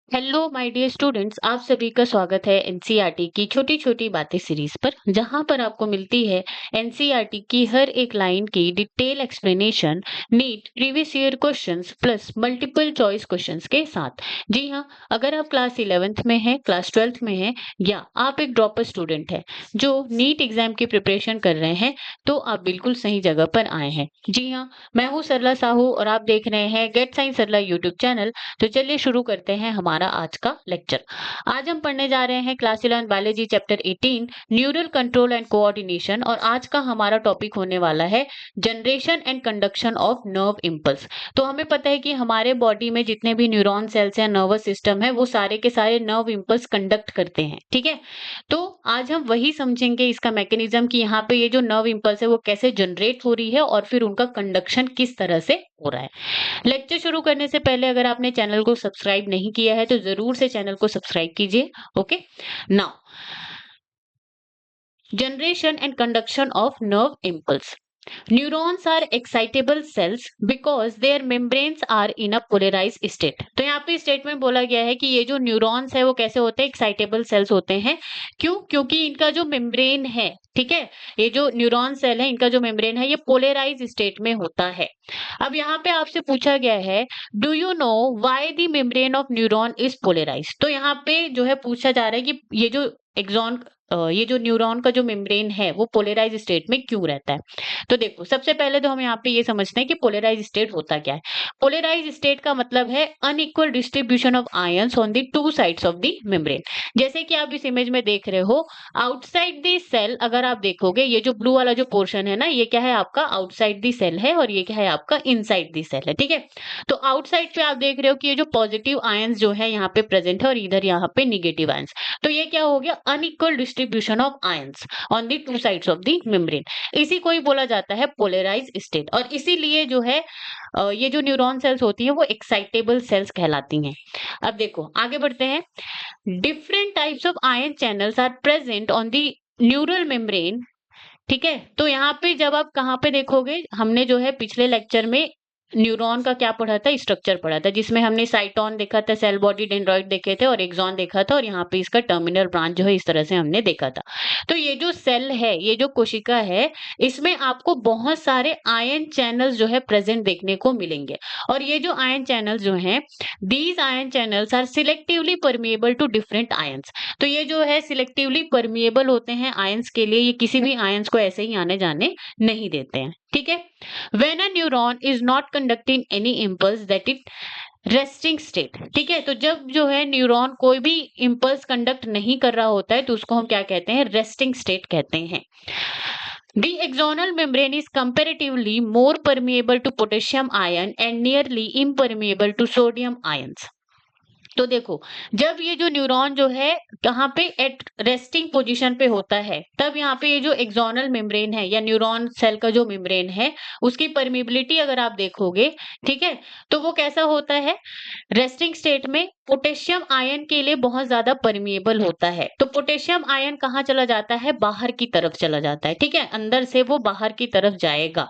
Hello my dear students, आप सभी का स्वागत है एनसीईआरटी की छोटी छोटी बातें सीरीज पर, जहां पर आपको मिलती है एनसीईआरटी की हर एक लाइन की detail explanation, NEET previous year questions plus multiple choice questions के साथ। जी हाँ, अगर आप क्लास 11th में हैं, क्लास 12th में हैं, या आप एक ड्रॉपर स्टूडेंट हैं जो नीट एग्जाम की प्रिपरेशन कर रहे हैं, तो आप बिल्कुल सही जगह पर आए हैं। जी हाँ, मैं हूँ सरला साहू और आप देख रहे हैं गेट साइंस सरला यूट्यूब चैनल। तो चलिए शुरू करते हैं हमारा आज का लेक्चर। आज हम पढ़ने जा रहे हैं class 11 biology chapter 18 neural control and coordination, और आज का हमारा टॉपिक होने वाला है generation and conduction of nerve impulse. तो हमें पता है कि हमारे बॉडी में जितने भी न्यूरॉन सेल्स या नर्वस सिस्टम है वो सारे के सारे नर्व इम्पल्स कंडक्ट करते हैं, ठीक है। तो आज हम वही समझेंगे इसका मैकेनिज्म कि यहाँ पे ये जो नर्व इम्पल्स है वो कैसे जनरेट हो रही है और फिर उनका कंडक्शन किस तरह से हो रहा है। लेक्चर शुरू करने से पहले अगर आपने चैनल को सब्सक्राइब नहीं किया है तो जरूर से चैनल को सब्सक्राइब कीजिए। Okay, now generation and conduction of nerve impulse. Neurons are excitable cells because their membranes are in a polarized state। तो यहाँ पे स्टेटमेंट बोला गया है कि ये जो न्यूरॉन्स है वो कैसे होते हैं, एक्साइटेबल सेल्स होते हैं। क्यों? क्योंकि इनका जो मेम्ब्रेन है, ठीक है, ये जो न्यूरॉन सेल है इनका जो मेम्ब्रेन है ये पोलराइज स्टेट में होता है। अब यहाँ पे आपसे पूछा गया है, do you know why the membrane of neuron is polarise. तो यहाँ पे जो है पूछा जा रहा है कि ये जो एक्सॉन ये जो न्यूरॉन का जो मेम्ब्रेन है वो पोलराइज स्टेट में क्यों रहता है। तो देखो, सबसे पहले तो हम यहाँ पे ये समझते हैं कि पोलराइज स्टेट होता क्या है। पोलराइज स्टेट का मतलब है unequal distribution of ions on the two sides of the membrane. जैसे कि आप इस इमेज में देख रहे हो, आउटसाइड द सेल अगर आप देखोगे, ये जो ब्लू वाला जो पोर्शन है ना, ये क्या है आपका आउटसाइड द सेल है और ये क्या है आपका इनसाइड द सेल है, ठीक है। तो आउटसाइड पे आप देख रहे हो कि ये जो पॉजिटिव आयंस जो है यहाँ पे प्रेजेंट है और इधर यहाँ पे निगेटिव आयंस। तो ये क्या हो गया, unequal distribution of ions on the two sides of the membrane. इसी को ही बोला जाता है पोलराइज स्टेट, और इसीलिए जो है ये जो न्यूरॉन सेल्स होती है वो एक्साइटेबल सेल्स कहलाती हैं। अब देखो आगे बढ़ते हैं। Different types of ion channels are present on the neural membrane, ठीक है। तो यहाँ पे जब आप कहाँ पे देखोगे, हमने जो है पिछले लेक्चर में न्यूरॉन का क्या पढ़ा था, स्ट्रक्चर पढ़ा था, जिसमें हमने साइटोन देखा था, सेल बॉडी डेंड्रॉइड देखे थे और एक्सॉन देखा था, और यहाँ पे इसका टर्मिनल ब्रांच जो है इस तरह से हमने देखा था। तो ये जो सेल है, ये जो कोशिका है, इसमें आपको बहुत सारे आयन चैनल्स जो है प्रेजेंट देखने को मिलेंगे। और ये जो आयन चैनल्स जो हैं, these ion channels are selectively permeable to different ions. तो ये जो है सिलेक्टिवली परमिएबल होते हैं आयंस के लिए, ये किसी भी आयंस को ऐसे ही आने जाने नहीं देते हैं, ठीक है। When a neuron is not conducting any impulse that it resting state, ठीक है। तो जब जो है न्यूरॉन कोई भी इंपल्स कंडक्ट नहीं कर रहा होता है तो उसको हम क्या कहते हैं, रेस्टिंग स्टेट कहते हैं। The axonal membrane is comparatively more permeable to potassium ion and nearly impermeable to sodium ions। तो देखो, जब ये जो न्यूरॉन जो है कहाँ पे एट रेस्टिंग पोजीशन पे होता है, तब यहाँ पे ये जो एक्सोनल मेम्ब्रेन है या न्यूरॉन सेल का जो मेम्ब्रेन है उसकी परमिबिलिटी अगर आप देखोगे, ठीक है, तो वो कैसा होता है, रेस्टिंग स्टेट में पोटेशियम आयन के लिए बहुत ज्यादा परमिएबल होता है। तो पोटेशियम आयन कहाँ चला जाता है, बाहर की तरफ चला जाता है, ठीक है, अंदर से वो बाहर की तरफ जाएगा,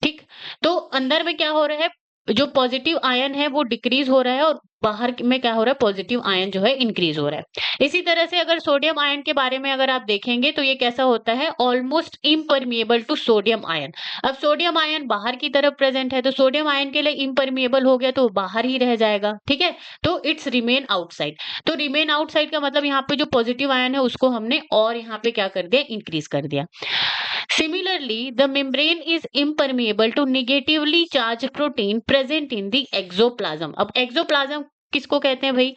ठीक। तो अंदर में क्या हो रहा है, जो पॉजिटिव आयन है वो डिक्रीज हो रहा है और बाहर में क्या हो रहा है, पॉजिटिव आयन जो है इंक्रीज हो रहा है। इसी तरह से अगर सोडियम आयन के बारे में अगर आप देखेंगे तो ये कैसा होता है, almost impermeable to sodium ion. अब सोडियम आयन बाहर की तरफ प्रेजेंट है तो सोडियम आयन के लिए इम्परमिएबल हो गया तो बाहर ही रह जाएगा, ठीक है। तो इट्स रिमेन आउटसाइड। तो रिमेन आउटसाइड का मतलब यहाँ पे जो पॉजिटिव आयन है उसको हमने और यहाँ पे क्या कर दिया, इंक्रीज कर दिया। Similarly, the membrane is impermeable to negatively charged protein present in the exoplasm। अब एक्सोप्लाज्म किसको कहते हैं भाई,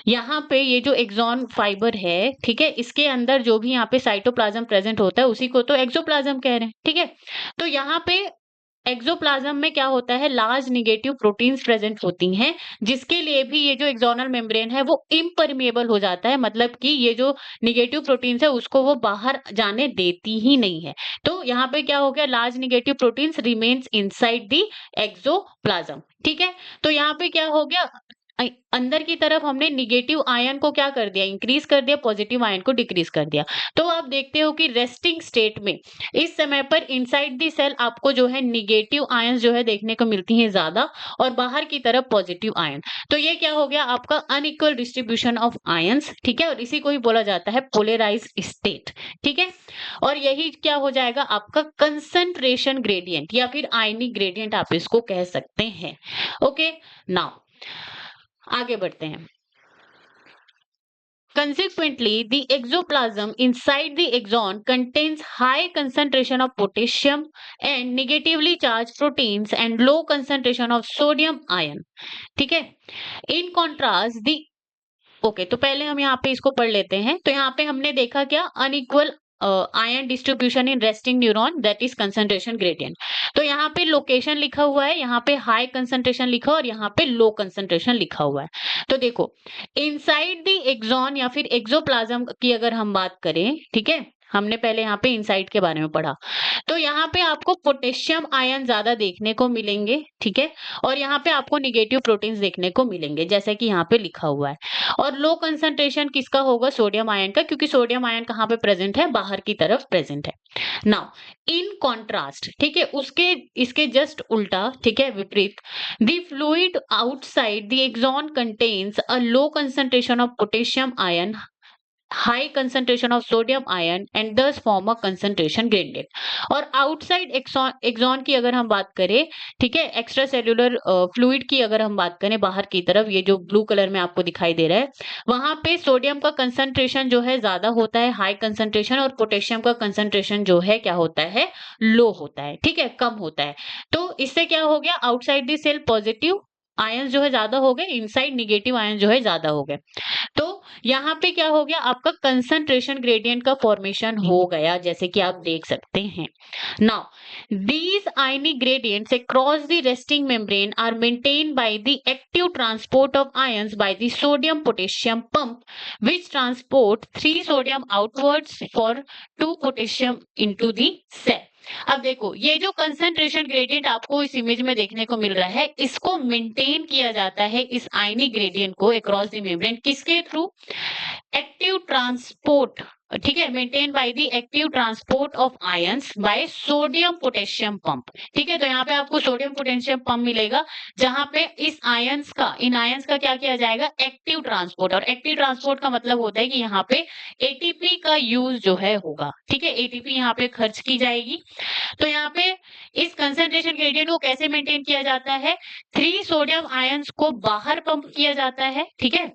यहाँ पे ये जो एक्सॉन फाइबर है, ठीक है, इसके अंदर जो भी यहाँ पे साइटोप्लाज्म प्रेजेंट होता है उसी को तो एक्सोप्लाज्म कह रहे हैं, ठीक है। तो यहाँ पे एक्सोप्लाज्म में क्या होता है, लार्ज नेगेटिव प्रोटीन्स प्रेजेंट होती हैं, जिसके लिए भी ये जो एक्सोनल मेम्ब्रेन है वो इम्परमिएबल हो जाता है, मतलब कि ये जो नेगेटिव प्रोटीन्स है उसको वो बाहर जाने देती ही नहीं है। तो यहाँ पे क्या हो गया, large negative proteins remains inside the axoplasm, ठीक है। तो यहाँ पे क्या हो गया, अंदर की तरफ हमने निगेटिव आयन को क्या कर दिया, इंक्रीज कर दिया, पॉजिटिव आयन को डिक्रीज कर दिया। तो आप देखते हो कि रेस्टिंग स्टेट में इस समय पर इनसाइड द सेल आपको जो है निगेटिव आयंस जो है देखने को मिलती हैं ज्यादा, और बाहर की तरफ पॉजिटिव आयन। तो ये क्या हो गया आपका अनइक्वल डिस्ट्रीब्यूशन ऑफ आयंस, ठीक है, और इसी को ही बोला जाता है पोलराइज्ड स्टेट, ठीक है। और यही क्या हो जाएगा आपका कंसंट्रेशन ग्रेडियंट या फिर आयनिक ग्रेडियंट आप इसको कह सकते हैं। ओके, नाउ आगे बढ़ते हैं। Consequently, the exoplasm inside the axon contains high concentration of potassium and negatively charged proteins and low concentration of sodium ion. ठीक है। In contrast, the ओके तो पहले हम यहाँ पे इसको पढ़ लेते हैं। तो यहाँ पे हमने देखा क्या, unequal ion distribution in resting neuron, that is concentration gradient. तो यहाँ पे लोकेशन लिखा हुआ है, यहाँ पे हाई कंसंट्रेशन लिखा और यहाँ पे लो कंसंट्रेशन लिखा हुआ है। तो देखो इनसाइड द एक्सॉन या फिर एक्सोप्लाज्म की अगर हम बात करें, ठीक है, हमने पहले यहाँ पे इनसाइड के बारे में पढ़ा, तो यहाँ पे आपको पोटेशियम आयन ज्यादा देखने को मिलेंगे, ठीक है, और यहाँ पे आपको निगेटिव प्रोटीन्स देखने को मिलेंगे जैसे कि यहाँ पे लिखा हुआ है। और लो कंसंट्रेशन किसका होगा, सोडियम आयन का, क्योंकि सोडियम आयन कहाँ पे प्रेजेंट है, बाहर की तरफ प्रेजेंट है। नाउ इन कॉन्ट्रास्ट, ठीक है, उसके इसके जस्ट उल्टा, ठीक है, विपरीत, the fluid outside the axon contains a low concentration of potassium ion, high concentration of sodium ion and thus form a concentration gradient। और आउटसाइड एक्सॉन की अगर हम बात करें, ठीक है, एक्स्ट्रा सेल्यूलर फ्लूइड की अगर हम बात करें, बाहर की तरफ ये जो ब्लू कलर में आपको दिखाई दे रहा है, वहां पे सोडियम का कंसंट्रेशन जो है ज्यादा होता है, हाई कंसंट्रेशन, और पोटेशियम का कंसंट्रेशन जो है क्या होता है, लो होता है, ठीक है, कम होता है। तो इससे क्या हो गया, outside the cell positive ion जो है ज्यादा हो गए, इनसाइड निगेटिव आयन जो है ज्यादा हो गए। तो यहाँ पे क्या हो गया आपका कंसंट्रेशन ग्रेडियंट का फॉर्मेशन हो गया, जैसे कि आप देख सकते हैं। Now these ionic gradients across the resting membrane are maintained by the active transport of ions by the sodium potassium pump which transport 3 sodium outwards for 2 potassium into the cell। अब देखो ये जो कंसंट्रेशन ग्रेडियंट आपको इस image में देखने को मिल रहा है, इसको मेंटेन किया जाता है इस आयनिक ग्रेडियंट को अक्रॉस द मेम्ब्रेन, किसके थ्रू, एक्टिव ट्रांसपोर्ट, ठीक है, maintain by the active transport of ions by sodium potassium pump. ठीक है, तो यहाँ पे आपको सोडियम पोटेशियम पंप मिलेगा जहां पे इस आयंस का, इन आयंस का क्या किया जाएगा, एक्टिव ट्रांसपोर्ट। और एक्टिव ट्रांसपोर्ट का मतलब होता है कि यहाँ पे एटीपी का यूज जो है होगा, ठीक है, एटीपी यहाँ पे खर्च की जाएगी। तो यहाँ पे इस कंसंट्रेशन ग्रेडियंट को कैसे मेंटेन किया जाता है, 3 सोडियम आयंस को बाहर पंप किया जाता है, ठीक है।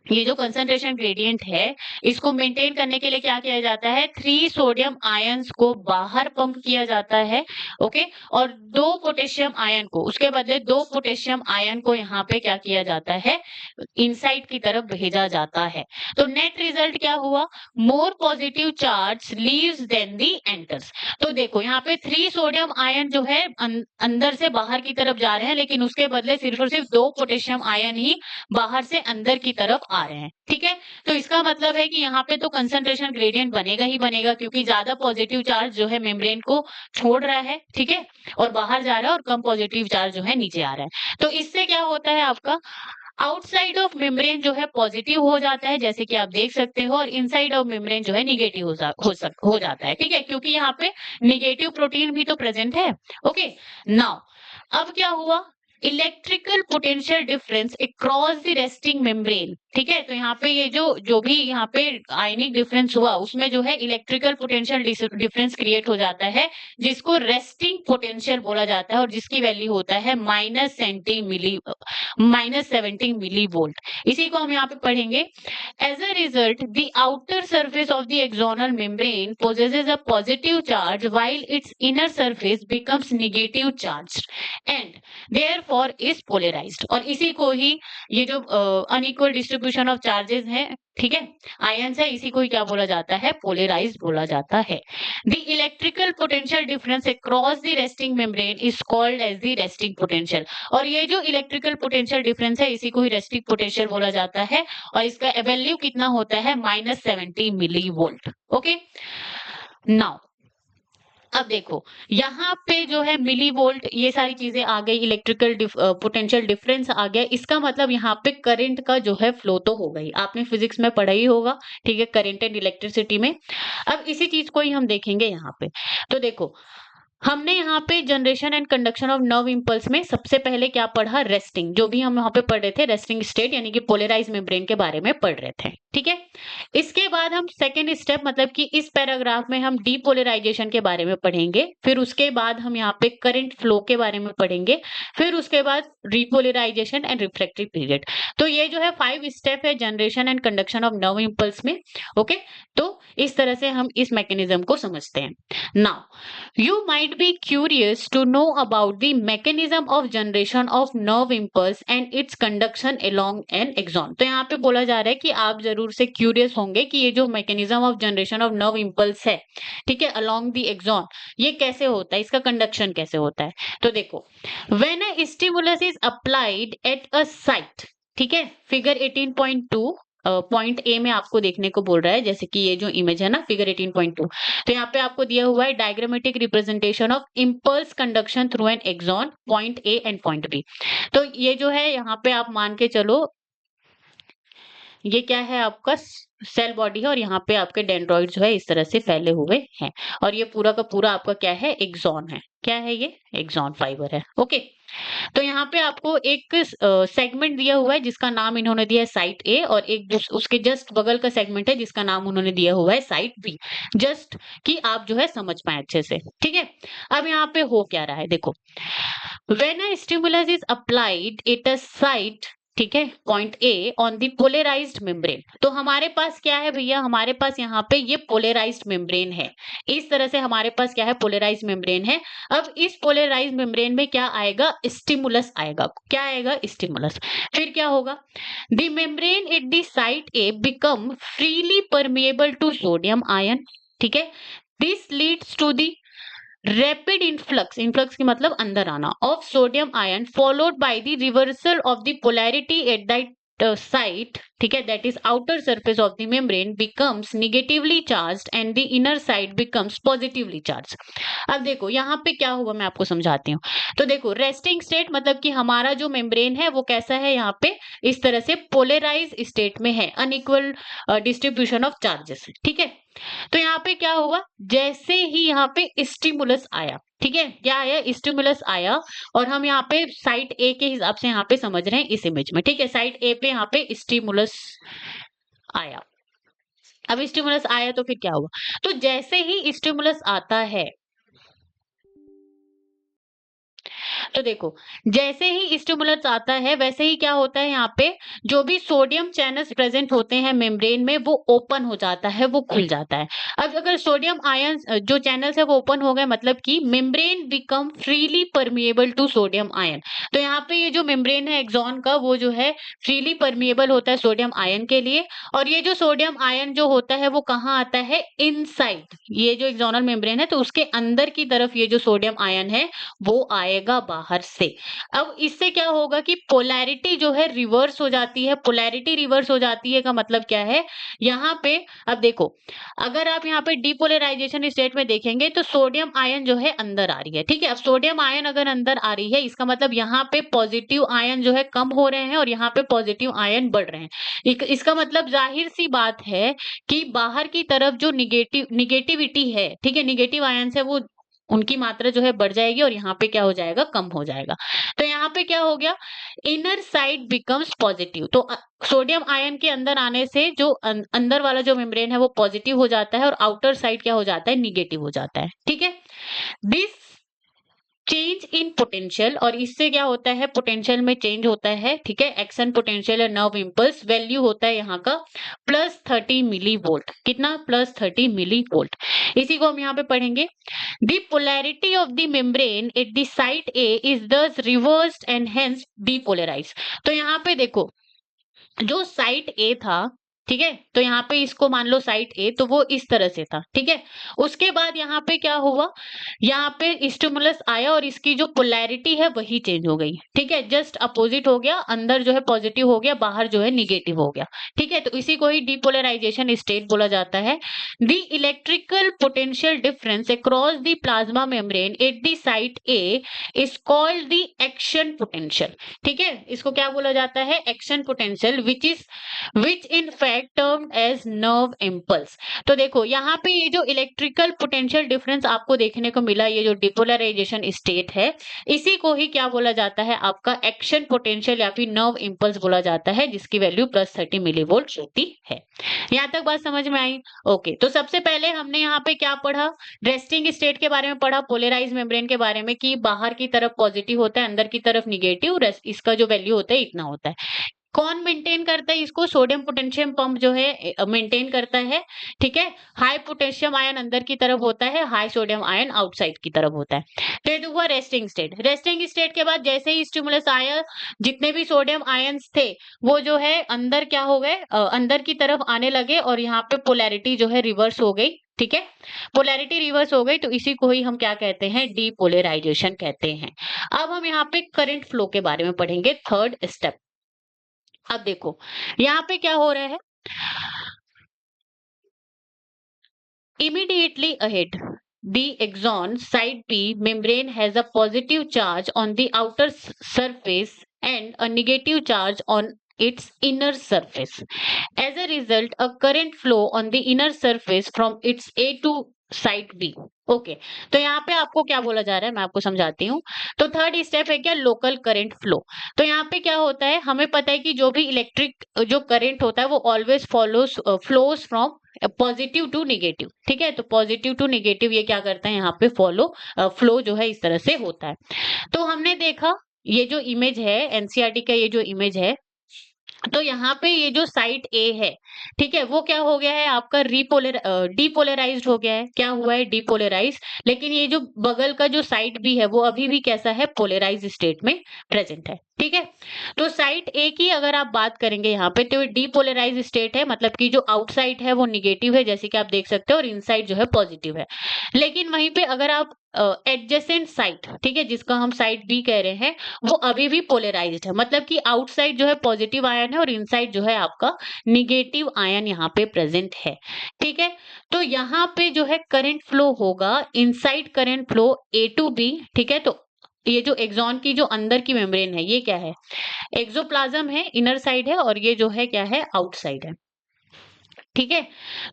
ये जो कंसंट्रेशन ग्रेडियंट है इसको मेंटेन करने के लिए क्या किया जाता है, 3 सोडियम आयंस को बाहर पंप किया जाता है, ओके, और 2 पोटेशियम आयन को, उसके बदले 2 पोटेशियम आयन को यहाँ पे क्या किया जाता है, इनसाइड की तरफ भेजा जाता है। तो नेट रिजल्ट क्या हुआ, more positive charge leaves then the enters. तो देखो यहाँ पे 3 सोडियम आयन जो है अंदर से बाहर की तरफ जा रहे हैं, लेकिन उसके बदले सिर्फ और सिर्फ 2 पोटेशियम आयन ही बाहर से अंदर की तरफ आ रहे हैं, ठीक है। तो इसका मतलब है कि यहाँ पे तो कंसंट्रेशन ग्रेडियंट बनेगा ही बनेगा, क्योंकि ज्यादा पॉजिटिव चार्ज जो है मेम्ब्रेन को छोड़ रहा है, ठीक है, और बाहर जा रहा है, और कम पॉजिटिव चार्ज जो है नीचे आ रहा है। तो इससे क्या होता है आपका आउटसाइड ऑफ मेम्ब्रेन जो है पॉजिटिव हो जाता है, जैसे कि आप देख सकते हो, और इनसाइड ऑफ मेम्ब्रेन जो है निगेटिव हो जाता है, ठीक है, क्योंकि यहाँ पे निगेटिव प्रोटीन भी तो प्रेजेंट है। ओके, नाउ अब क्या हुआ, electrical potential difference across the resting membrane, ठीक है। तो यहाँ पे ये जो भी यहाँ पे आयनिक डिफरेंस हुआ, उसमें जो है इलेक्ट्रिकल पोटेंशियल डिफरेंस क्रिएट हो जाता है, जिसको रेस्टिंग पोटेंशियल बोला जाता है, और जिसकी वैल्यू होता है -70 मिली वोल्ट। इसी को हम यहाँ पे पढ़ेंगे। As a result the outer surface of the axonal membrane possesses a positive charge while its inner surface becomes negative charged and therefore is polarized। और इसी को ही ये जो अनइक्वल डिस्ट्रीब्यूशन ऑफ चार्जेस है, ठीक है, आयंस है, इसी को ही क्या बोला जाता है, पोलराइज्ड बोला जाता है। The electrical potential difference across the resting membrane is called as the resting potential. और ये जो इलेक्ट्रिकल पोटेंशियल डिफरेंस है इसी को ही रेस्टिंग पोटेंशियल बोला जाता है, और इसका वैल्यू कितना होता है, -70 मिली वोल्ट। ओके, नाउ अब देखो यहाँ पे जो है मिली वोल्ट ये सारी चीजें आ गई, इलेक्ट्रिकल पोटेंशियल डिफरेंस आ गया, इसका मतलब यहाँ पे करंट का जो है फ्लो तो होगा ही, आपने फिजिक्स में पढ़ा ही होगा, ठीक है, करंट एंड इलेक्ट्रिसिटी में। अब इसी चीज को ही हम देखेंगे यहाँ पे। तो देखो हमने यहाँ पे generation and conduction of nerve impulse में सबसे पहले क्या पढ़ा, रेस्टिंग, जो भी हम यहाँ पे पढ़ रहे थे रेस्टिंग स्टेट यानी कि पोलराइज मेम्ब्रेन के बारे में पढ़ रहे थे, ठीक है। इसके बाद हम सेकेंड स्टेप मतलब कि इस पैराग्राफ में हम डीपोलराइजेशन के बारे में पढ़ेंगे, फिर उसके बाद हम यहाँ पे करंट फ्लो के बारे में पढ़ेंगे, फिर उसके बाद रिपोलराइजेशन एंड रिफ्रैक्टिव पीरियड। तो ये जो है 5 स्टेप है generation and conduction of nerve impulse में। ओके, तो इस तरह से हम इस मैकेनिज्म को समझते हैं। Now you might be curious to know about the mechanism of generation of nerve impulse and its conduction along an axon। तो यहाँ पे बोला जा रहा है कि आप जरूर से क्यूरियस होंगे कि ये जो mechanism of generation of nerve impulse है, ठीक है, अलोंग द एक्सॉन, ये कैसे होता है, इसका कंडक्शन कैसे होता है। तो देखो when a stimulus is applied at a site, ठीक है, फिगर 18.2 पॉइंट ए में आपको देखने को बोल रहा है, जैसे कि ये जो इमेज है ना फिगर 18.2, तो यहाँ पे आपको दिया हुआ है diagrammatic representation of impulse conduction through an axon, point A and point B. तो ये जो है यहाँ पे आप मान के चलो ये क्या है, आपका सेल बॉडी है और यहाँ पे आपके डेंड्रॉइड जो है इस तरह से फैले हुए हैं, और ये पूरा का पूरा आपका क्या है, एक्सॉन है। क्या है ये, एक्सॉन फाइबर है। ओके, तो यहाँ पे आपको एक सेगमेंट दिया हुआ है जिसका नाम इन्होंने दिया है साइट ए, और एक उसके जस्ट बगल का सेगमेंट है जिसका नाम उन्होंने दिया हुआ है साइट बी, जस्ट कि आप जो है समझ पाए अच्छे से, ठीक है। अब यहाँ पे हो क्या रहा है, देखो when a stimulus is applied at a site, ठीक है, point A on the polarised membrane. तो हमारे पास क्या है भैया, हमारे पास यहाँ पे ये पोलराइज्ड मेम्ब्रेन है, इस तरह से हमारे पास क्या है, पोलराइज्ड मेम्ब्रेन है। अब इस पोलराइज्ड मेम्ब्रेन में क्या आएगा, स्टिमुलस आएगा। क्या आएगा, स्टिमुलस। फिर क्या होगा, the membrane at the site A become freely permeable to sodium ion, ठीक है। This leads to the rapid influx, influx की मतलब अंदर आना, of sodium ion followed by the reversal of the polarity at that site, ठीक है, that is outer surface of the membrane becomes negatively charged and the inner side becomes positively charged. अब देखो यहाँ पे क्या हुआ, मैं आपको समझाती हूँ। तो देखो रेस्टिंग स्टेट मतलब कि हमारा जो मेम्ब्रेन है वो कैसा है, यहाँ पे इस तरह से पोलराइज स्टेट में है, अनइक्वल डिस्ट्रीब्यूशन ऑफ चार्जेस, ठीक है। तो यहाँ पे क्या होगा, जैसे ही यहाँ पे स्टिमुलस आया, ठीक है, क्या आया, स्टिमुलस आया, और हम यहाँ पे साइट ए के हिसाब से यहाँ पे समझ रहे हैं इस इमेज में, ठीक है, साइट ए पे यहाँ पे स्टिमुलस आया। अब स्टिमुलस आया तो फिर क्या हुआ, तो जैसे ही स्टिमुलस आता है, तो देखो जैसे ही स्टिमुलस आता है वैसे ही क्या होता है, यहाँ पे जो भी सोडियम चैनल्स प्रेजेंट होते हैं मेम्ब्रेन में वो ओपन हो जाता है, वो खुल जाता है। अब अगर सोडियम आयन जो चैनल्स है वो ओपन हो गए मतलब कि membrane become freely permeable to sodium ion. तो यहाँ पे ये जो मेम्ब्रेन है एक्सॉन का वो जो है फ्रीली परमिएबल होता है सोडियम आयन के लिए, और ये जो सोडियम आयन जो होता है वो कहाँ आता है, इनसाइड, ये जो एक्सोनल मेम्ब्रेन है तो उसके अंदर की तरफ ये जो सोडियम आयन है वो आएगा बाहर से। अब इससे क्या होगा कि पोलैरिटी जो है रिवर्स हो जाती है। पोलैरिटी रिवर्स हो जाती है का मतलब क्या है, यहाँ पे अब देखो अगर आप यहाँ पे डीपोलराइजेशन स्टेट में देखेंगे तो सोडियम आयन जो है अंदर आ रही है, ठीक है। अब सोडियम आयन अगर अंदर आ रही है इसका मतलब यहाँ पे पॉजिटिव आयन जो है कम हो रहे हैं और यहाँ पे पॉजिटिव आयन बढ़ रहे हैं। इसका मतलब जाहिर सी बात है कि बाहर की तरफ जो निगेटिविटी है, ठीक है, निगेटिव आयन है वो उनकी मात्रा जो है बढ़ जाएगी और यहाँ पे क्या हो जाएगा, कम हो जाएगा। तो यहाँ पे क्या हो गया, इनर साइड बिकम्स पॉजिटिव। तो सोडियम आयन के अंदर आने से जो अंदर वाला जो मेम्ब्रेन है वो पॉजिटिव हो जाता है और आउटर साइड क्या हो जाता है, निगेटिव हो जाता है, ठीक है। दिस चेंज इन पोटेंशियल, और इससे क्या होता है, पोटेंशियल में चेंज होता है, ठीक है। एक्शन पोटेंशियल या नर्व इंपल्स वैल्यू होता है यहाँ का +30 मिली वोल्ट। कितना, +30 मिली वोल्ट। इसी को हम यहाँ पे पढ़ेंगे। The polarity of the membrane at the site A is दस रिवर्स्ड एंड हेंस डीपोलराइज्ड। तो यहाँ पे देखो जो साइट ए था ठीक है, तो यहाँ पे इसको मान लो साइट ए, तो वो इस तरह से था, ठीक है। उसके बाद यहाँ पे क्या हुआ, यहाँ पे स्टिमुलस आया और इसकी जो पोलैरिटी है वही चेंज हो गई, ठीक है, जस्ट अपोजिट हो गया, अंदर जो है पॉजिटिव हो गया, बाहर जो है निगेटिव हो गया, ठीक है। तो इसी को ही डिपोलराइजेशन स्टेट बोला जाता है। The electrical potential difference across the plasma membrane at the site A is called the action potential, ठीक है। इसको क्या बोला जाता है, action potential, which in fact termed as nerve impulse. तो देखो यहाँ पे ये जो इलेक्ट्रिकल पोटेंशियल डिफरेंस आपको देखने को मिला, ये जो डिपोलराइजेशन स्टेट है, इसी को ही क्या बोला जाता है, आपका एक्शन पोटेंशियल या फिर नर्व इम्पल्स बोला जाता है, जिसकी वैल्यू +30 मिलीवोल्ट होती है। यहाँ तक बात समझ में आई? ओके, तो सबसे पहले हमने यहाँ पे क्या पढ़ा, रेस्टिंग स्टेट के बारे में पढ़ा, पोलराइज मेम्ब्रेन के बारे में, कि बाहर की तरफ पॉजिटिव होता है, अंदर की तरफ निगेटिव, इसका जो वैल्यू होता है इतना होता है। कौन मेंटेन करता है इसको, सोडियम पोटेशियम पंप जो है मेंटेन करता है, ठीक है। हाई पोटेशियम आयन अंदर की तरफ होता है, हाई सोडियम आयन आउटसाइड की तरफ होता है। तो ये हुआ रेस्टिंग स्टेट। रेस्टिंग स्टेट के बाद जैसे ही स्टिमुलस आया, जितने भी सोडियम आयंस थे वो जो है अंदर क्या हो गए, अंदर की तरफ आने लगे, और यहाँ पे पोलैरिटी जो है रिवर्स हो गई, ठीक है। पोलैरिटी रिवर्स हो गई, तो इसी को ही हम क्या कहते हैं, डीपोलराइजेशन कहते हैं। अब हम यहाँ पे करंट फ्लो के बारे में पढ़ेंगे, थर्ड स्टेप। अब देखो यहाँ पे क्या हो रहा है, immediately ahead the axon side B membrane has a positive charge on the outer surface and a negative charge on its inner surface. As a result, a current flow on the inner surface from its A to side B. Okay, तो यहाँ पे आपको क्या बोला जा रहा है, मैं आपको समझाती हूँ। तो थर्ड स्टेप है क्या, लोकल करंट फ्लो। तो यहाँ पे क्या होता है, हमें पता है कि जो भी इलेक्ट्रिक जो करंट होता है वो always flows from positive to negative, ठीक है। तो पॉजिटिव टू नेगेटिव ये क्या करता है, यहाँ पे फ्लो जो है इस तरह से होता है। तो हमने देखा ये जो इमेज है एनसीईआरटी का, ये जो इमेज है, तो यहाँ पे ये जो साइट ए है, ठीक है, वो क्या हो गया है आपका डिपोलराइज्ड हो गया है। क्या हुआ है, डिपोलराइज। लेकिन ये जो बगल का जो साइट बी है वो अभी भी कैसा है, पोलराइज स्टेट में प्रेजेंट है, ठीक है। तो साइट ए की अगर आप बात करेंगे यहाँ पे, तो डिपोलराइज स्टेट है, मतलब कि जो आउटसाइड है वो निगेटिव है, जैसे कि आप देख सकते हो, और इनसाइड जो है पॉजिटिव है। लेकिन वहीं पे अगर आप एडजेसेंट साइट, ठीक है, जिसका हम साइट बी कह रहे हैं, वो अभी भी पोलराइज्ड है, मतलब कि आउटसाइड जो है पॉजिटिव आयन है और इनसाइड जो है आपका निगेटिव आयन यहाँ पे प्रेजेंट है, ठीक है। तो यहाँ पे जो है करंट फ्लो होगा, inside current flow A to B, ठीक है। तो ये जो एक्सॉन की जो अंदर की मेम्ब्रेन है, ये क्या है, एक्सोप्लाज्म है, इनर साइड है, और ये जो है क्या है, आउटसाइड है, ठीक है।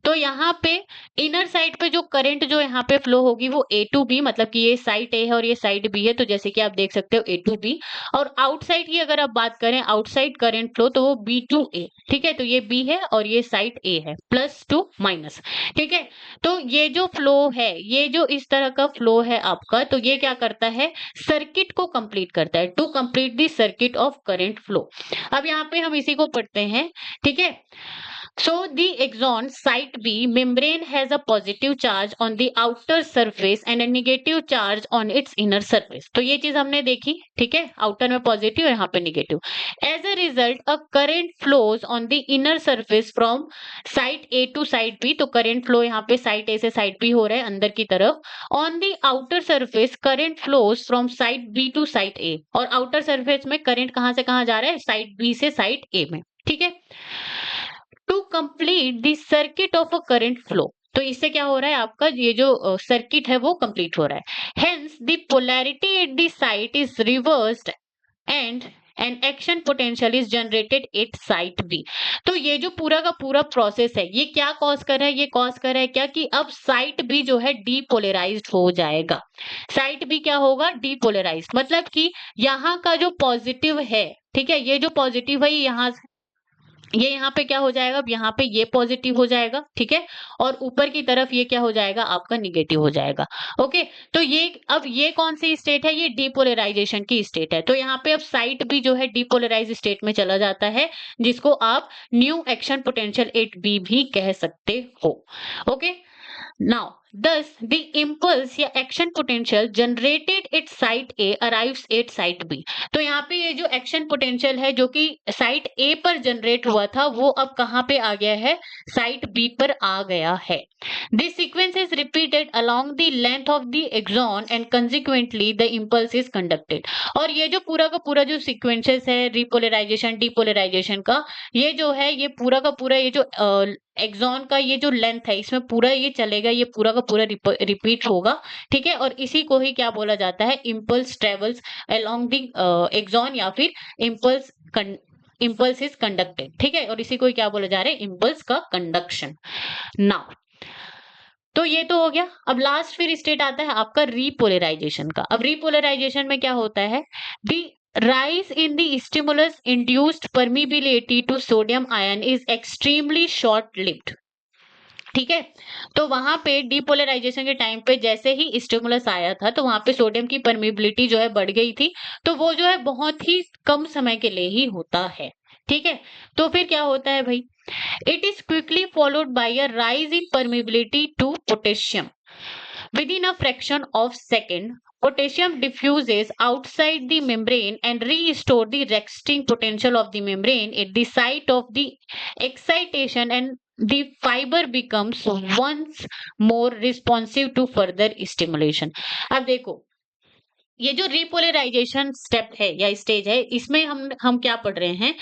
तो यहाँ पे इनर साइड पे जो करंट जो यहाँ पे फ्लो होगी वो ए टू बी, मतलब कि ये साइड ए है और ये साइड बी है, तो जैसे कि आप देख सकते हो ए टू बी। और आउटसाइड की अगर आप बात करें, आउटसाइड करंट फ्लो, तो वो बी टू ए, ठीक है। तो ये बी है और ये साइड ए है, प्लस टू माइनस, ठीक है। तो ये जो फ्लो है, ये जो इस तरह का फ्लो है आपका, तो ये क्या करता है, सर्किट को कंप्लीट करता है, to complete the circuit of current flow. अब यहाँ पे हम इसी को पढ़ते हैं, ठीक है। So the axon site B membrane has a positive charge on the outer surface and a negative charge on its inner surface. तो ये चीज हमने देखी, ठीक है, आउटर में पॉजिटिव और यहाँ पे negative. As a result, a current flows on the inner surface from site A to site B. तो current flow यहाँ पे site A से site B हो रहा है अंदर की तरफ। On the outer surface, current flows from site B to site A. और outer surface में current कहाँ से कहाँ जा रहा है, site B से site A में, ठीक है। To complete the circuit of a current flow, तो इससे क्या हो रहा है, आपका ये जो सर्किट है वो कंप्लीट हो रहा है। Hence the polarity at the site is reversed and an action potential is generated at site B. तो ये जो पूरा का पूरा प्रोसेस है, ये क्या कॉज कर रहा है, ये कॉज कर रहा है क्या, कि अब साइट बी जो है डीपोलराइज्ड हो जाएगा। साइट बी क्या होगा, डीपोलराइज्ड, मतलब कि यहाँ का जो पॉजिटिव है, ठीक है, ये जो पॉजिटिव है ये यहाँ पे क्या हो जाएगा, अब यहाँ पे ये पॉजिटिव हो जाएगा, ठीक है, और ऊपर की तरफ ये क्या हो जाएगा, आपका निगेटिव हो जाएगा। ओके, तो ये कौन सी स्टेट है, ये डिपोलराइजेशन की स्टेट है। तो यहाँ पे अब साइट भी जो है डिपोलराइज स्टेट में चला जाता है, जिसको आप new action potential at B भी कह सकते हो। Okay, now Thus, the impulse या action potential generated at site A arrives at site B. तो यहाँ पे ये जो action potential है जो कि site A पर जनरेट हुआ था वो अब कहाँ पे आ गया है, site B पर आ गया है. This sequence is repeated along the length of the axon and consequently the impulse is conducted. और ये जो पूरा का पूरा जो sequences है repolarization depolarization का, ये जो है ये पूरा का पूरा ये जो एक्सॉन का ये जो लेंथ है इसमें पूरा ये चलेगा, ये पूरा का पूरा रिपीट होगा. ठीक है, और इसी को ही क्या बोला जाता है, impulse travels along the axon या फिर इम्पल्स इज कंडक्टेड. ठीक है, और इसी को ही क्या बोला जा रहा है, इम्पल्स का कंडक्शन. नाउ तो ये तो हो गया. अब लास्ट फिर स्टेट आता है आपका रीपोलराइजेशन का. अब रीपोलराइजेशन में क्या होता है, दी rise in the stimulus induced permeability to sodium ion is extremely short lived. ठीक है, तो वहां पे डीपोलराइजेशन के टाइम पे जैसे ही स्टिमुलस आया था तो वहां पे सोडियम की परमिबिलिटी जो है बढ़ गई थी, तो वो जो है बहुत ही कम समय के लिए ही होता है. ठीक है, तो फिर क्या होता है भाई, it is quickly followed by a rise in permeability to potassium. Within a fraction of second, potassium diffuses outside the membrane and restore the resting potential of the membrane at the site of the excitation, and the fiber becomes once more responsive to further stimulation. अब देखो, ये जो repolarisation step है या stage है, इसमें हम क्या पढ़ रहे हैं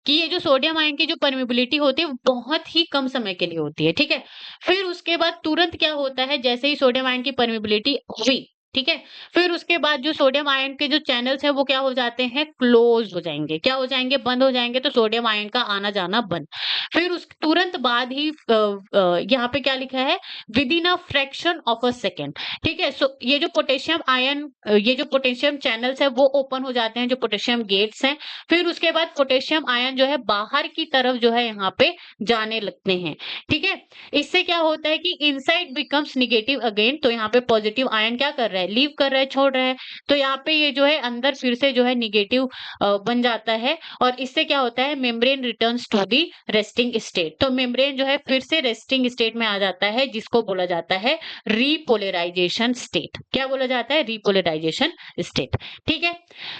कि ये जो सोडियम आयन की जो परमिबिलिटी होती है वो बहुत ही कम समय के लिए होती है. ठीक है, फिर उसके बाद तुरंत क्या होता है, जैसे ही सोडियम आयन की परमिबिलिटी हुई, ठीक है, फिर उसके बाद जो सोडियम आयन के जो चैनल्स है वो क्या हो जाते हैं, क्लोज हो जाएंगे. क्या हो जाएंगे, बंद हो जाएंगे. तो सोडियम आयन का आना जाना बंद. फिर उस तुरंत बाद ही यहाँ पे क्या लिखा है, with in a fraction of a second. ठीक है, सो ये जो पोटेशियम आयन, ये जो पोटेशियम चैनल्स है वो ओपन हो जाते हैं, जो पोटेशियम गेट्स हैं. फिर उसके बाद पोटेशियम आयन जो है बाहर की तरफ जो है यहाँ पे जाने लगते हैं. ठीक है, इससे क्या होता है कि इनसाइड बिकम्स निगेटिव अगेन. तो यहाँ पे पॉजिटिव आयन क्या कर रहा है, लीव कर रहा है, छोड़ रहा है. तो यहाँ पे ये जो है अंदर फिर से जो है निगेटिव बन जाता है, और इससे क्या होता है, membrane returns to the resting state. तो मेम्ब्रेन जो है फिर से रेस्टिंग स्टेट में आ जाता है, जिसको बोला जाता है रीपोलराइजेशन स्टेट. क्या बोला जाता है, रीपोलराइजेशन स्टेट. ठीक है,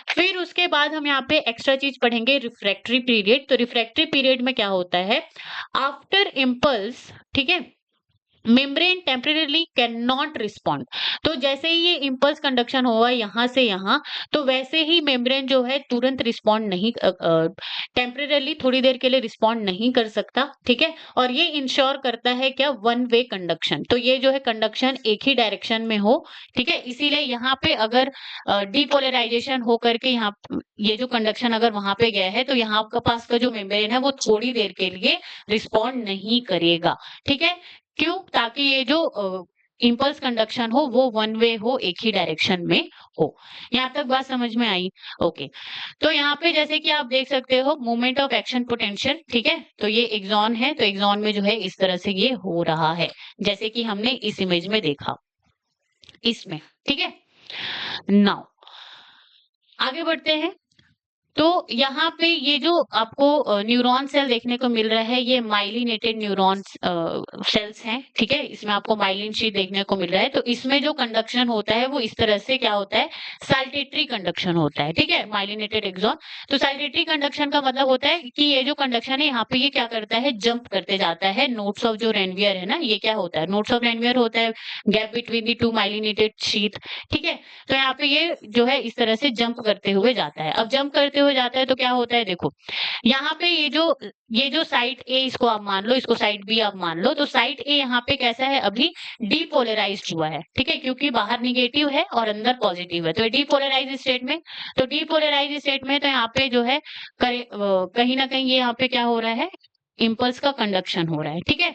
फिर उसके बाद हम यहाँ पे एक्स्ट्रा चीज पढ़ेंगे, रिफ्रैक्टरी पीरियड. तो रिफ्रैक्टरी पीरियड में क्या होता है, आफ्टर इम्पल्स, ठीक है, membrane temporarily can not respond. तो जैसे ही ये इम्पल्स कंडक्शन हुआ यहाँ से यहाँ, तो वैसे ही मेम्ब्रेन जो है तुरंत रिस्पॉन्ड नहीं, टेम्परेली थोड़ी देर के लिए रिस्पॉन्ड नहीं कर सकता. ठीक है, और ये इंश्योर करता है क्या, वन वे कंडक्शन. तो ये जो है कंडक्शन एक ही डायरेक्शन में हो. ठीक है, इसीलिए यहाँ पे अगर डीपोलराइजेशन हो करके यहाँ ये जो कंडक्शन अगर वहां पे गया है, तो यहाँ आपके पास का जो मेम्ब्रेन है वो थोड़ी देर के लिए रिस्पॉन्ड नहीं करेगा. ठीक है, क्यों, ताकि ये जो इम्पल्स कंडक्शन हो वो वन वे हो, एक ही डायरेक्शन में हो. यहाँ तक बात समझ में आई? ओके, तो यहाँ पे जैसे कि आप देख सकते हो मूवमेंट ऑफ एक्शन पोटेंशियल. ठीक है, तो ये एक्सॉन है, तो एक्सॉन में जो है इस तरह से ये हो रहा है, जैसे कि हमने इस इमेज में देखा इसमें. ठीक है, नाउ आगे बढ़ते हैं. तो यहाँ पे ये जो आपको न्यूरॉन सेल देखने को मिल रहा है, ये माइलिनेटेड न्यूरॉन सेल्स हैं. ठीक है, इसमें आपको माइलिन शीट देखने को मिल रहा है. तो इसमें जो कंडक्शन होता है वो इस तरह से क्या होता है, साल्टेटरी कंडक्शन होता है. ठीक है, माइलिनेटेड एक्सॉन. तो साल्टेटरी कंडक्शन का मतलब होता है कि ये जो कंडक्शन है यहाँ पे ये क्या करता है, जंप करते जाता है. नोड्स ऑफ जो रेनवियर है ना, ये क्या होता है, नोड्स ऑफ रेनवियर होता है, gap between the two myelinated sheet. ठीक है, तो यहाँ पे ये जो है इस तरह से जंप करते हुए जाता है. अब जंप करते हुए जाता है तो क्या होता है, देखो यहाँ पे ये जो साइट ए, इसको आप मान लो, इसको साइट बी आप मान लो. तो साइट ए यहाँ पे कैसा है, अभी डीपोलराइज्ड हुआ है. ठीक है, क्योंकि बाहर निगेटिव है और अंदर पॉजिटिव है, तो डीपोलराइज स्टेट में. तो डीपोलराइज स्टेट में तो यहाँ पे जो है कहीं ना कहीं ये यहाँ पे क्या हो रहा है, इम्पल्स का कंडक्शन हो रहा है. ठीक है,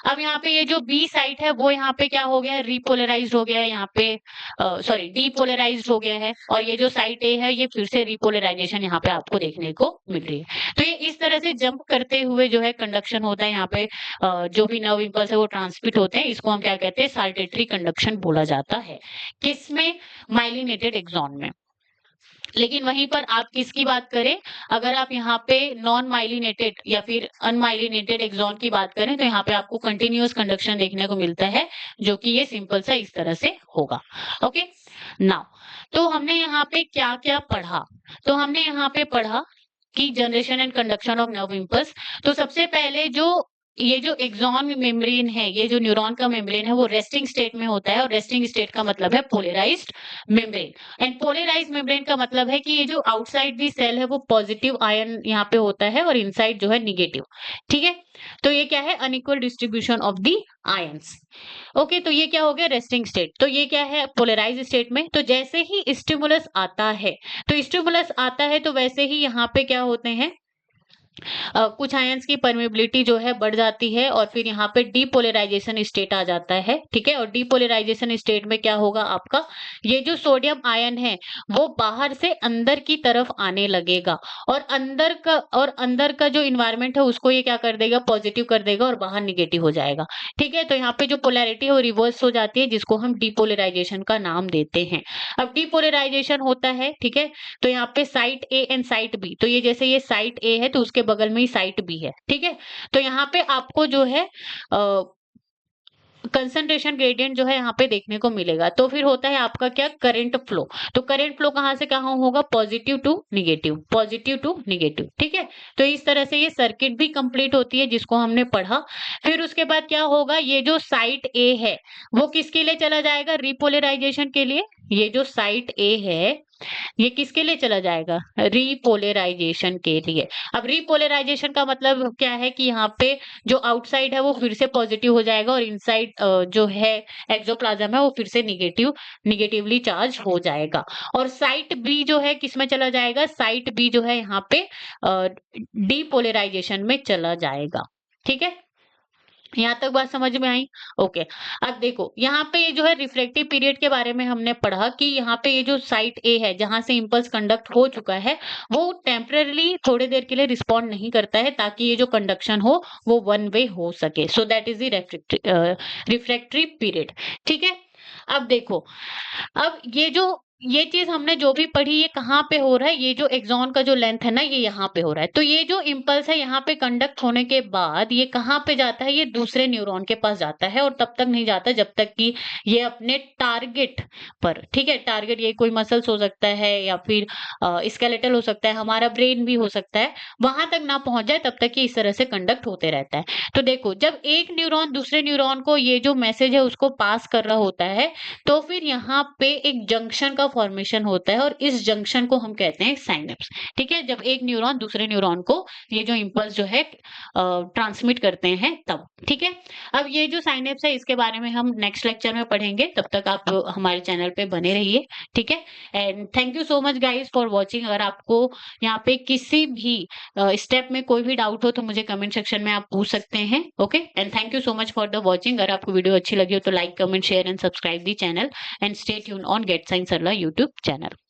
अब यहाँ पे ये जो बी साइट है वो यहाँ पे क्या हो गया है, रिपोलराइज्ड हो गया है. यहाँ पे सॉरी डीपोलराइज्ड हो गया है, और ये जो साइट ए है ये फिर से रिपोलराइजेशन यहाँ पे आपको देखने को मिल रही है. तो ये इस तरह से जंप करते हुए जो है कंडक्शन होता है. यहाँ पे जो भी नर्व इम्पल्स है वो ट्रांसमिट होते हैं. इसको हम क्या कहते हैं, साल्टेटरी कंडक्शन बोला जाता है. किसमें, माइलिनेटेड एक्सॉन में. लेकिन वहीं पर आप किसकी बात करें, अगर आप यहाँ पे नॉन माइलिनेटेड या फिर अनमाइलिनेटेड एक्सॉन की बात करें तो यहाँ पे आपको कंटिन्यूअस कंडक्शन देखने को मिलता है, जो कि ये सिंपल सा इस तरह से होगा। ओके, नाउ तो हमने यहाँ पे क्या क्या पढ़ा, तो हमने यहाँ पे पढ़ा कि generation and conduction of nerve impulse. तो सबसे पहले जो ये जो एक्सॉन मेम्ब्रेन है, ये जो न्यूरॉन का मेम्ब्रेन है वो रेस्टिंग स्टेट में होता है, और रेस्टिंग स्टेट का मतलब है polarised membrane. And polarised membrane का मतलब है कि ये जो आउटसाइड दी सेल है वो पॉजिटिव आयन यहाँ पे होता है और इनसाइड जो है निगेटिव। ठीक है, तो ये क्या है, unequal distribution of the ions. Okay, तो ये क्या हो गया, रेस्टिंग स्टेट। तो ये क्या है, पोलराइज स्टेट में। तो जैसे ही स्टिमुलस आता है, तो स्टिमुलस आता है तो वैसे ही यहाँ पे क्या होते हैं, कुछ आयंस की परमेबिलिटी जो है बढ़ जाती है और फिर यहाँ पे डीपोलराइजेशन स्टेट आ जाता है। ठीक है, और डीपोलराइजेशन स्टेट में क्या होगा आपका, ये जो सोडियम आयन है वो बाहर से अंदर की तरफ आने लगेगा, और अंदर का जो इन्वायरमेंट है उसको ये क्या कर देगा, पॉजिटिव कर देगा, और बाहर निगेटिव हो जाएगा। ठीक है, तो यहाँ पे जो पोलैरिटी है वो रिवर्स हो जाती है, जिसको हम डीपोलराइजेशन का नाम देते हैं। अब डीपोलराइजेशन होता है, ठीक है, तो यहाँ पे site A and site B, तो ये जैसे ये साइट ए है तो उसके बगल में ही साइट बी है। ठीक है, तो यहाँ पे आपको जो है कंसंट्रेशन ग्रेडियंट जो है यहाँ पे देखने को मिलेगा। तो फिर होता है आपका क्या, करंट फ्लो। तो करंट फ्लो कहाँ से कहाँ होगा, positive to negative, positive to negative. ठीक है, तो इस तरह से ये सर्किट भी कंप्लीट होती है जिसको हमने पढ़ा। फिर उसके बाद क्या होगा, ये जो साइट ए है वो किसके लिए चला जाएगा, रिपोलराइजेशन के लिए। ये जो साइट ए है ये किसके लिए चला जाएगा, रीपोलराइजेशन के लिए। अब रीपोलराइजेशन का मतलब क्या है कि यहाँ पे जो आउटसाइड है वो फिर से पॉजिटिव हो जाएगा, और इनसाइड जो है एक्सोप्लाज्म है वो फिर से निगेटिवली चार्ज हो जाएगा। और साइट बी जो है किस में चला जाएगा, साइट बी जो है यहाँ पे डीपोलराइजेशन में चला जाएगा। ठीक है, यहाँ तक बात समझ में आई। ओके, अब देखो यहाँ पे ये जो है रिफ्रैक्टिव पीरियड के बारे में हमने पढ़ा कि यहाँ पे ये जो साइट ए है जहां से इंपल्स कंडक्ट हो चुका है वो टेम्पररी थोड़ी देर के लिए रिस्पॉन्ड नहीं करता है, ताकि ये जो कंडक्शन हो वो वन वे हो सके। So that is the refractory period. ठीक है, अब देखो, अब ये चीज हमने जो भी पढ़ी ये कहाँ पे हो रहा है, ये जो एक्सॉन का जो लेंथ है ना ये यहाँ पे हो रहा है। तो ये जो इम्पल्स है यहाँ पे कंडक्ट होने के बाद ये कहाँ पे जाता है, ये दूसरे न्यूरॉन के पास जाता है, और तब तक नहीं जाता जब तक कि ये अपने टारगेट पर, ठीक है, टारगेट ये कोई मसल्स हो सकता है या फिर स्केलेटल हो सकता है, हमारा ब्रेन भी हो सकता है, वहां तक ना पहुंच जाए तब तक ये इस तरह से कंडक्ट होते रहता है। तो देखो, जब एक न्यूरॉन दूसरे न्यूरॉन को ये जो मैसेज है उसको पास कर रहा होता है तो फिर यहाँ पे एक जंक्शन का फॉर्मेशन होता है, और इस जंक्शन को हम कहते हैं साइनेप्स। ठीक है, जब एक न्यूरॉन दूसरे न्यूरॉन को ये जो इंपल्स जो है ट्रांसमिट करते हैं तब। ठीक है, अब ये जो साइनेप्स है इसके बारे में हम नेक्स्ट लेक्चर में पढ़ेंगे, तब तक आप हमारे चैनल पे बने रहिए। ठीक है, and thank you so much guys for watching. अगर आपको यहाँ पे किसी भी स्टेप में कोई भी डाउट हो तो मुझे कमेंट सेक्शन में आप पूछ सकते हैं। Okay, and thank you so much for the watching. अगर आपको वीडियो अच्छी लगी हो तो like, comment, share and subscribe the channel, and stay tuned on Get Science Sarla YouTube channel.